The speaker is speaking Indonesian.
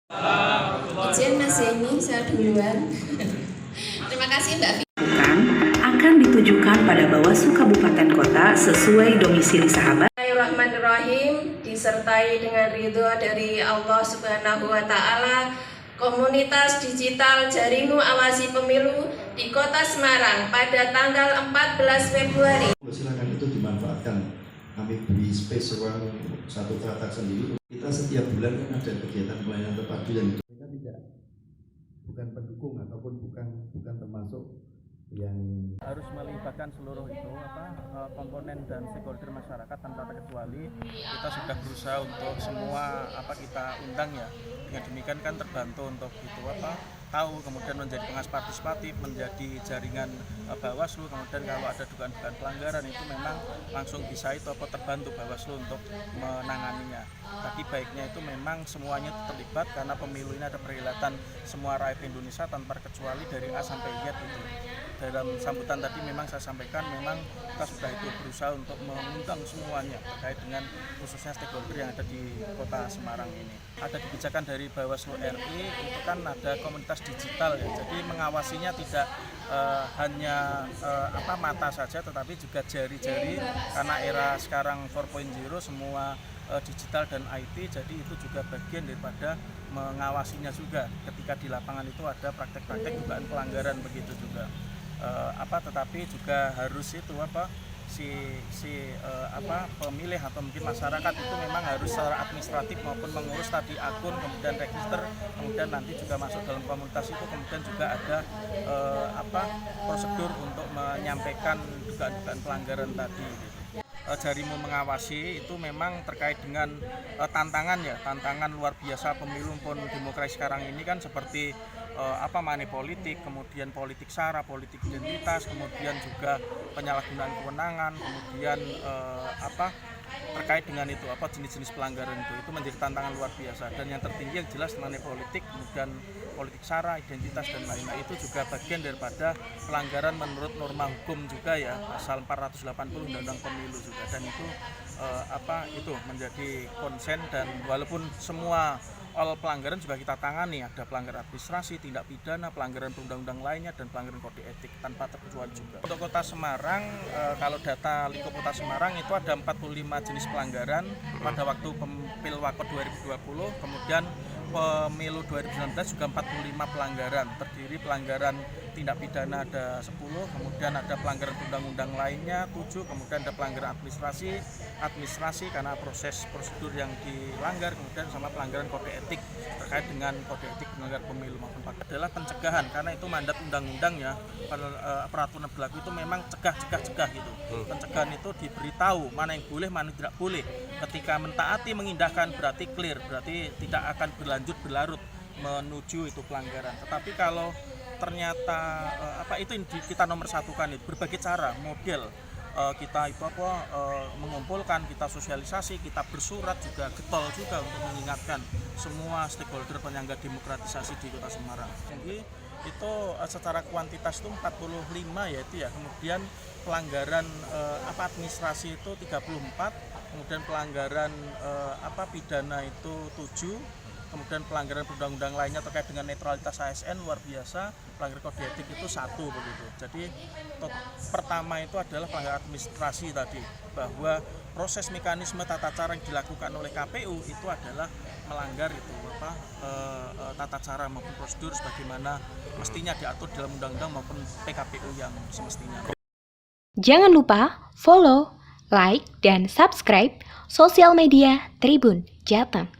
Izin Mas Zeni, saya duluan. Terima kasih Mbak Fi. Akan ditujukan pada Bawaslu Kabupaten Kota sesuai domisili sahabat. Bismillahirrahmanirrahim. Disertai dengan ridho dari Allah Subhanahu wa Ta'ala, komunitas digital Jarimu Awasi Pemilu di Kota Semarang pada tanggal 14 Februari. Silakan itu dimanfaatkan. Kami beri space ruang satu teratak sendiri. Kita setiap bulan kan ada kegiatan pelayanan terpadu yang kita tidak bukan pendukung ataupun bukan termasuk yang harus melibatkan seluruh komponen dan stakeholder masyarakat tanpa terkecuali. Kita sudah berusaha untuk semua kita undang ya. Dengan demikian kan terbantu untuk tahu, kemudian menjadi pengawas partisipatif, menjadi jaringan Bawaslu, kemudian kalau ada dugaan-dugaan pelanggaran itu memang langsung bisa terbantu Bawaslu untuk menanganinya. Tapi baiknya itu memang semuanya terlibat karena pemilu ini ada perhelatan semua rakyat Indonesia tanpa terkecuali dari A sampai Z itu. Dalam sambutan tadi memang saya sampaikan memang kita sudah berusaha untuk mengundang semuanya terkait dengan khususnya stakeholder yang ada di Kota Semarang ini. Ada kebijakan dari Bawaslu RI itu kan ada komunitas digital ya, jadi mengawasinya tidak hanya mata saja tetapi juga jari-jari karena era sekarang 4.0 semua digital dan IT, jadi itu juga bagian daripada mengawasinya juga ketika di lapangan itu ada praktek-praktek dugaan pelanggaran begitu juga. Tetapi juga harus pemilih atau mungkin masyarakat itu memang harus secara administratif maupun mengurus tadi akun, kemudian register, kemudian nanti juga masuk dalam komunitas itu, kemudian juga ada prosedur untuk menyampaikan dugaan-dugaan pelanggaran tadi gitu. Jarimu mengawasi itu memang terkait dengan tantangan luar biasa pemilu pun demokrasi sekarang ini kan seperti money politik, kemudian politik sara, politik identitas, kemudian juga penyalahgunaan kewenangan, kemudian terkait dengan itu jenis-jenis pelanggaran itu menjadi tantangan luar biasa. Dan yang tertinggi yang jelas money politik, kemudian politik sara, identitas dan lain-lain itu juga bagian daripada pelanggaran menurut norma hukum juga ya, pasal 480 Undang-Undang Pemilu juga, dan itu itu menjadi konsen. Dan walaupun semua pelanggaran juga kita tangani, ada pelanggaran administrasi, tindak pidana, pelanggaran perundang-undang lainnya, dan pelanggaran kode etik tanpa terkecuali juga. Untuk Kota Semarang, kalau data Lingkup Kota Semarang itu ada 45 jenis pelanggaran pada waktu Pilwakot 2020, kemudian pemilu 2019 juga 45 pelanggaran, terdiri pelanggaran tindak pidana ada 10, kemudian ada pelanggaran undang-undang lainnya 7, kemudian ada pelanggaran administrasi karena proses prosedur yang dilanggar, kemudian sama pelanggaran kode etik terkait dengan kode etik penyelenggara pemilu maupun adalah pencegahan, karena itu mandat undang-undang ya, peraturan berlaku itu memang cegah gitu. Pencegahan itu diberitahu mana yang boleh, mana yang tidak boleh. Ketika mentaati mengindahkan berarti clear, berarti tidak akan berlarut menuju itu pelanggaran. Tetapi kalau ternyata itu kita nomor satukan itu berbagai cara model kita mengumpulkan, kita sosialisasi, kita bersurat juga getol juga untuk mengingatkan semua stakeholder penyangga demokratisasi di Kota Semarang. Jadi itu secara kuantitas itu 45 ya itu ya, kemudian pelanggaran administrasi itu 34, kemudian pelanggaran pidana itu 7, kemudian pelanggaran perundang-undang lainnya terkait dengan netralitas ASN luar biasa, pelanggaran kode etik itu 1 begitu. Jadi pertama itu adalah pelanggaran administrasi tadi, bahwa proses mekanisme tata cara yang dilakukan oleh KPU itu adalah melanggar itu tata cara maupun prosedur sebagaimana mestinya diatur dalam undang-undang maupun PKPU yang semestinya. Jangan lupa follow, like, dan subscribe sosial media Tribun Jateng.